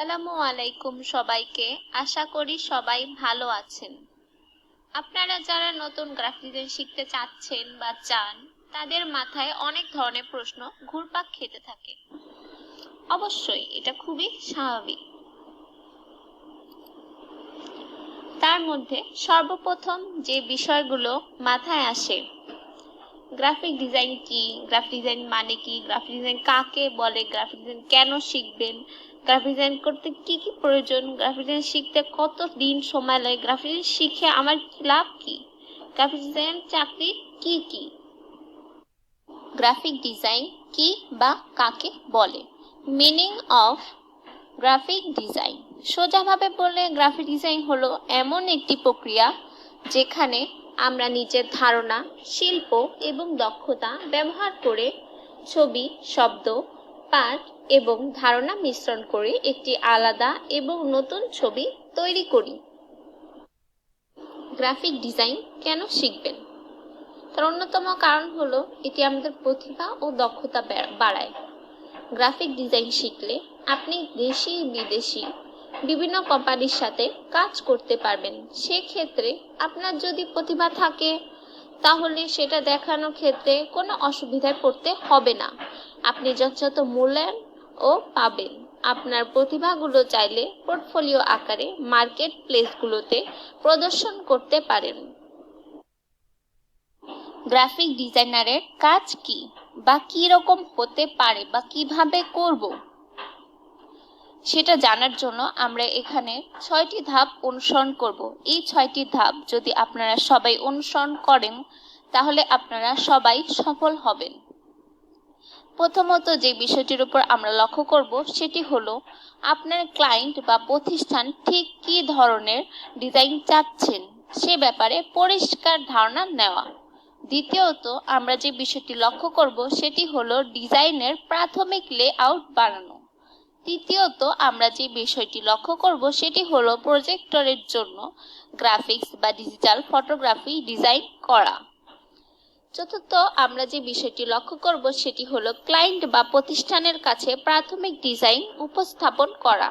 আসসালামু আলাইকুম সবাইকে। আশা করি সবাই ভালো আছেন। আপনারা যারা নতুন গ্রাফিক ডিজাইন শিখতে চাচ্ছেন বা চান, তাদের মাথায় অনেক ধরনের প্রশ্ন ঘুরপাক খেতে থাকে। অবশ্যই এটা খুবই স্বাভাবিক। তার মধ্যে সর্বপ্রথম যে বিষয়গুলো মাথায় আসে, গ্রাফিক ডিজাইন কি, গ্রাফিক ডিজাইন মানে কি, গ্রাফিক ডিজাইন কাকে বলে, গ্রাফিক ডিজাইন কেন শিখবেন, গ্রাফিক ডিজাইন করতে কি কি প্রয়োজন, গ্রাফিক ডিজাইন শিখতে কত দিন সময় লাগে, গ্রাফিক ডিজাইন শিখে আমার লাভ কি, গ্রাফিক ডিজাইন চাকরি কি কি, গ্রাফিক ডিজাইন কি বা কাকে বলে, মিনিং অফ গ্রাফিক ডিজাইন। সোজাভাবে বললে গ্রাফিক ডিজাইন হলো এমন একটি প্রক্রিয়া যেখানে আমরা নিজের ধারণা, শিল্প এবং দক্ষতা ব্যবহার করে ছবি, শব্দ, পাঠ এবং ধারণা মিশ্রণ করে একটি আলাদা এবং নতুন ছবি তৈরি করি। গ্রাফিক ডিজাইন কেন শিখবেন? তার অন্যতম কারণ হলো এটি আমাদের প্রতিভা ও দক্ষতা বাড়ায়। গ্রাফিক ডিজাইন শিখলে আপনি দেশি বিদেশি বিভিন্ন কোম্পানির সাথে কাজ করতে পারবেন। সেক্ষেত্রে আপনার যদি প্রতিভা থাকে তাহলে সেটা দেখানোর ক্ষেত্রে কোনো অসুবিধায় পড়তে হবে না। আপনি যথাযথ মূল্যায়ন ও পাবেন। আপনার প্রতিভাগুলো চাইলে পোর্টফোলিও আকারে মার্কেট প্লেসগুলোতে প্রদর্শন করতে পারেন। গ্রাফিক ডিজাইনারের কাজ কি বা কি রকম হতে পারে বা কিভাবে করব, সেটা জানার জন্য আমরা এখানে 6টি ধাপ অনুসরণ করব। এই 6টি ধাপ যদি আপনারা সবাই অনুসরণ করেন তাহলে আপনারা সবাই সফল হবেন। প্রথমত যে বিষয়টির উপর আমরা লক্ষ্য করব সেটি হলো আপনার ক্লায়েন্ট বা প্রতিষ্ঠান ঠিক কী ধরনের ডিজাইন চাচ্ছেন সে ব্যাপারে পরিষ্কার ধারণা নেওয়া। দ্বিতীয়ত আমরা যে বিষয়টি লক্ষ্য করব সেটি হলো ডিজাইনের প্রাথমিক লেআউট বানানো। তৃতীয়ত আমরা যে বিষয়টি লক্ষ্য করব সেটি হলো প্রজেক্টরের জন্য গ্রাফিক্স বা ডিজিটাল ফটোগ্রাফি ডিজাইন করা। চতুর্থ আমরা যে বিষয়টি লক্ষ্য করব সেটি হলো ক্লায়েন্ট বা প্রতিষ্ঠানের কাছে প্রাথমিক ডিজাইন উপস্থাপন করা।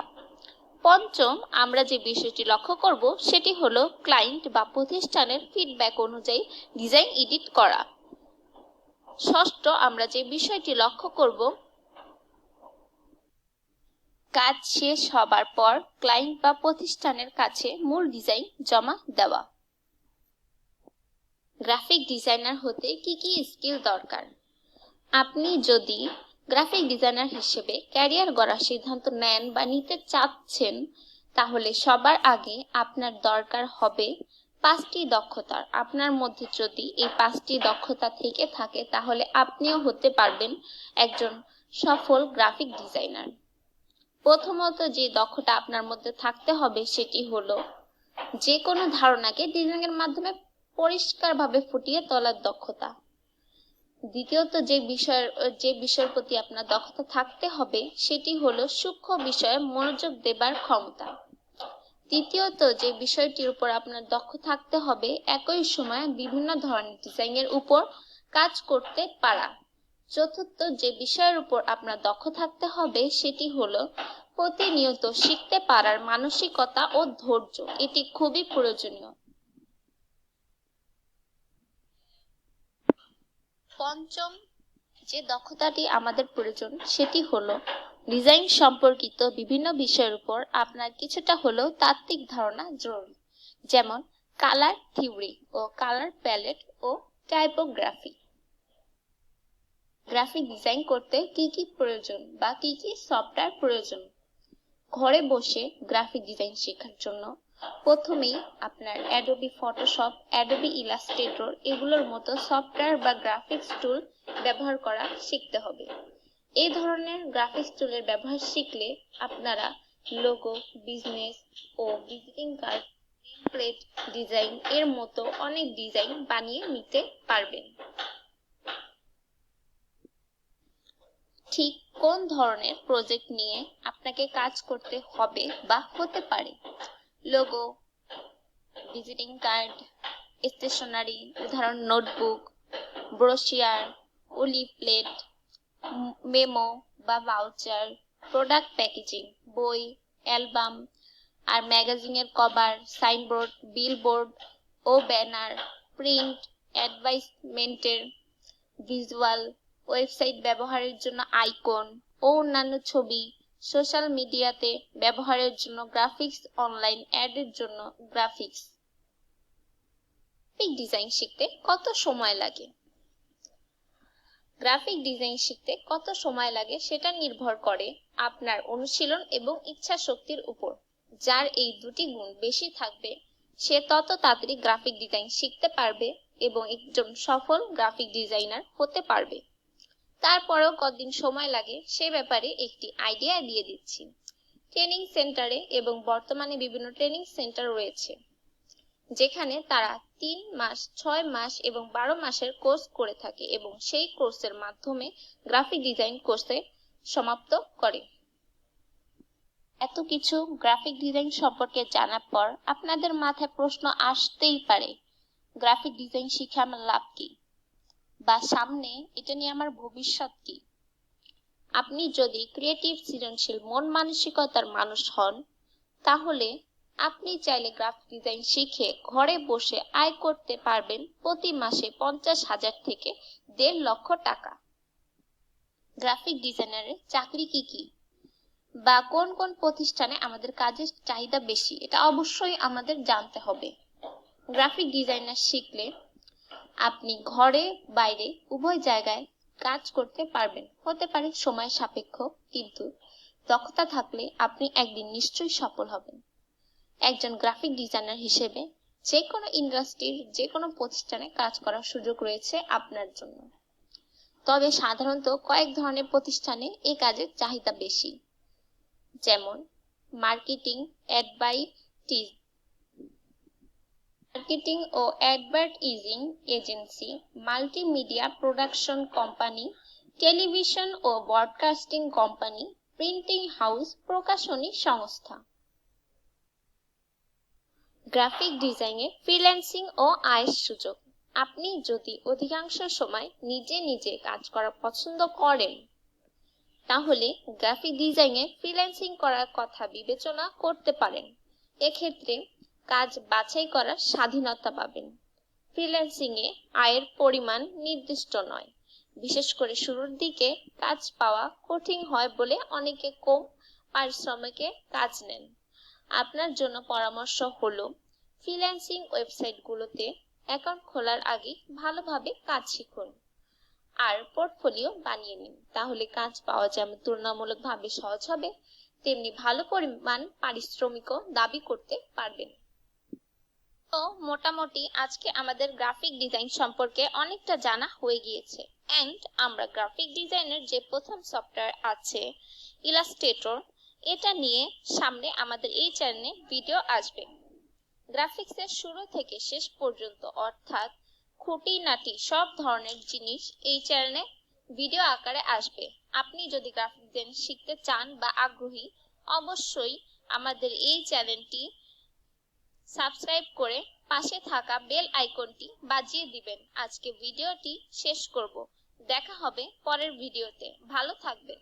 পঞ্চম আমরা যে বিষয়টি লক্ষ্য করব সেটি হলো ক্লায়েন্ট বা প্রতিষ্ঠানের ফিডব্যাক অনুযায়ী ডিজাইন এডিট করা। ষষ্ঠ আমরা যে বিষয়টি লক্ষ্য করব, কাজ শেষ হবার পর ক্লায়েন্ট বা প্রতিষ্ঠানের কাছে মূল ডিজাইন জমা দেওয়া। গ্রাফিক ডিজাইনার হতে কি কি স্কিল দরকার? আপনি যদি গ্রাফিক ডিজাইনার হিসেবে ক্যারিয়ার গড়ার সিদ্ধান্ত নেন বা নিতে চাচ্ছেন তাহলে সবার আগে আপনার দরকার হবে 5টি দক্ষতার। আপনার মধ্যে যদি এই 5টি দক্ষতা থেকে থাকে তাহলে আপনিও হতে পারবেন একজন সফল গ্রাফিক ডিজাইনার। প্রথমত যে দক্ষতা আপনার মধ্যে থাকতে হবে সেটি হলো যে কোনো ধারণাকে ডিজাইনের মাধ্যমে পরিষ্কারভাবে ফুটিয়ে তোলার দক্ষতা। দ্বিতীয়ত যে বিষয়ের প্রতি আপনার দক্ষতা থাকতে হবে সেটি হলো সূক্ষ্ম বিষয়ে মনোযোগ দেবার ক্ষমতা। তৃতীয়ত যে বিষয়টির উপর আপনার দক্ষ থাকতে হবে একই সময়ে বিভিন্ন ধরনের ডিজাইনের উপর কাজ করতে পারা। চতুর্থ যে বিষয়ের উপর আপনার দক্ষ থাকতে হবে সেটি হলো প্রতিনিয়ত শিখতে পারার মানসিকতা ও ধৈর্য। এটি খুবই প্রয়োজনীয়। পঞ্চম যে দক্ষতাটি আমাদের প্রয়োজন সেটি হলো ডিজাইন সম্পর্কিত বিভিন্ন বিষয়ের উপর আপনার কিছুটা হলেও তাত্ত্বিক ধারণা জরুরি, যেমন কালার থিওরি ও কালার প্যালেট ও টাইপোগ্রাফি। গ্রাফিক ডিজাইন করতে কি কি প্রয়োজন বা কি কি সফটওয়্যার প্রয়োজন? ঘরে বসে গ্রাফিক ডিজাইন শেখার জন্য প্রথমেই আপনার অ্যাডোবি ফটোশপ, অ্যাডোবি ইলাস্ট্রেটর এগুলোর মতো সফটওয়্যার বা গ্রাফিক্স টুল ব্যবহার করা শিখতে হবে। এই ধরনের গ্রাফিক্স টুলের ব্যবহার শিখলে আপনারা লোগো, বিজনেস ও ভিজিটিং কার্ড, টেমপ্লেট ডিজাইন এর মতো অনেক ডিজাইন বানিয়ে নিতে পারবেন। ঠিক কোন ধরনের প্রজেক্ট নিয়ে আপনাকে কাজ করতে হবে বা হতে পারে? লোগো, ভিজিটিং কার্ড, স্টেশনারি উদাহরণ নোটবুক, ব্রোশিয়ার ও লিফলেট, মেমো বা ভাউচার, প্রোডাক্ট প্যাকেজিং, বই, অ্যালবাম আর ম্যাগাজিনের কভার, সাইনবোর্ড, বিলবোর্ড ও ব্যানার, প্রিন্ট, অ্যাডভার্টাইজমেন্টের ভিজুয়াল, ওয়েবসাইট ব্যবহারের জন্য আইকন ও অন্যান্য ছবি, সোশ্যাল মিডিয়াতে ব্যবহারের জন্য গ্রাফিক্স, অনলাইন অ্যাডের জন্য গ্রাফিক্স। গ্রাফিক ডিজাইন শিখতে কত সময় লাগে? গ্রাফিক ডিজাইন শিখতে কত সময় লাগে সেটা নির্ভর করে আপনার অনুশীলন এবং ইচ্ছা শক্তির উপর। যার এই দুটি গুণ বেশি থাকবে সে তত তাড়াতাড়ি গ্রাফিক ডিজাইন শিখতে পারবে এবং একজন সফল গ্রাফিক ডিজাইনার হতে পারবে। তারপরেও কতদিন সময় লাগে সে ব্যাপারে একটি আইডিয়া দিয়ে দিচ্ছি। ট্রেনিং সেন্টারে এবং বর্তমানে বিভিন্ন ট্রেনিং সেন্টার রয়েছে যেখানে তারা 3 মাস, 6 মাস এবং 12 মাসের কোর্স করে থাকে এবং সেই কোর্সের মাধ্যমে গ্রাফিক ডিজাইন কোর্সে সমাপ্ত করে। এত কিছু গ্রাফিক ডিজাইন সম্পর্কে জানার পর আপনাদের মাথায় প্রশ্ন আসতেই পারে, গ্রাফিক ডিজাইন শিখে আমার লাভ কি, বা সামনে এটা নিয়ে আমার ভবিষ্যৎ কি? আপনি যদি ক্রিয়েটিভ, সৃজনশীল, মন মানসিকতার মানুষ হন তাহলে আপনি চাইলে গ্রাফিক ডিজাইন শিখে ঘরে বসে আয় করতে পারবেন প্রতি মাসে 50,000 থেকে 1.5 লক্ষ টাকা। গ্রাফিক ডিজাইনারের চাকরি কি কি বা কোন কোন প্রতিষ্ঠানে আমাদের কাজের চাহিদা বেশি এটা অবশ্যই আমাদের জানতে হবে। গ্রাফিক ডিজাইনার শিখলে আপনি ঘরে বাইরে উভয় জায়গায় কাজ করতে পারবেন। হতে পারে সময় সাপেক্ষ, কিন্তু দক্ষতা থাকলে আপনি একদিন নিশ্চয়ই সফল হবেন। একজন গ্রাফিক ডিজাইনার হিসেবে যে কোনো ইন্ডাস্ট্রির যে কোনো প্রতিষ্ঠানে কাজ করার সুযোগ রয়েছে আপনার জন্য। তবে সাধারণত কয়েক ধরনের প্রতিষ্ঠানে এই কাজের চাহিদা বেশি, যেমন মার্কেটিং ও advertising agency, multimedia production company, television ও ব্রডকাস্টিং কোম্পানি, প্রিন্টিং হাউস, প্রকাশনী সংস্থা। গ্রাফিক ডিজাইনে ফ্রিল্যান্সিং ও আয়ের সুযোগ। আপনি যদি অধিকাংশ সময় নিজে নিজে কাজ করা পছন্দ করেন তাহলে গ্রাফিক ডিজাইনে ফ্রিল্যান্সিং করার কথা বিবেচনা করতে পারেন। এক্ষেত্রে কাজ বাছাই করার স্বাধীনতা পাবেন। ফ্রিল্যান্সিং এ আয়ের পরিমাণ নির্দিষ্ট নয়, বিশেষ করে শুরুর দিকে কাজ পাওয়া কঠিন হয় বলে অনেকে কম পারিশ্রমিকে কাজ নেন। আপনার জন্য পরামর্শ হলো ফ্রিল্যান্সিং ওয়েবসাইটগুলোতে অ্যাকাউন্ট খোলার আগে ভালোভাবে কাজ শিখুন আর পোর্টফোলিও বানিয়ে নিন। তাহলে কাজ পাওয়া যেমন তুলনামূলকভাবে সহজ হবে, তেমনি ভালো পরিমাণ পারিশ্রমিকও দাবি করতে পারবেন। তো মোটামুটি আজকে আমাদের গ্রাফিক ডিজাইন সম্পর্কে অনেকটা জানা হয়ে গিয়েছে। আমরা গ্রাফিক ডিজাইনের যে প্রথম সফটওয়্যার আছে ইলাস্ট্রেটর, এটা নিয়ে সামনে আমাদের এই চ্যানেলে ভিডিও আসবে। গ্রাফিক্সের শুরু থেকে শেষ পর্যন্ত অর্থাৎ খুঁটিনাটি সব ধরনের জিনিস এই চ্যানেলে ভিডিও আকারে আসবে। আপনি যদি গ্রাফিক ডিজাইন শিখতে চান বা আগ্রহী, অবশ্যই আমাদের এই চ্যানেলটি সাবস্ক্রাইব করে পাশে থাকা বেল আইকনটি বাজিয়ে দিবেন। আজকে ভিডিওটি শেষ করব। দেখা হবে পরের ভিডিওতে। ভালো থাকবেন।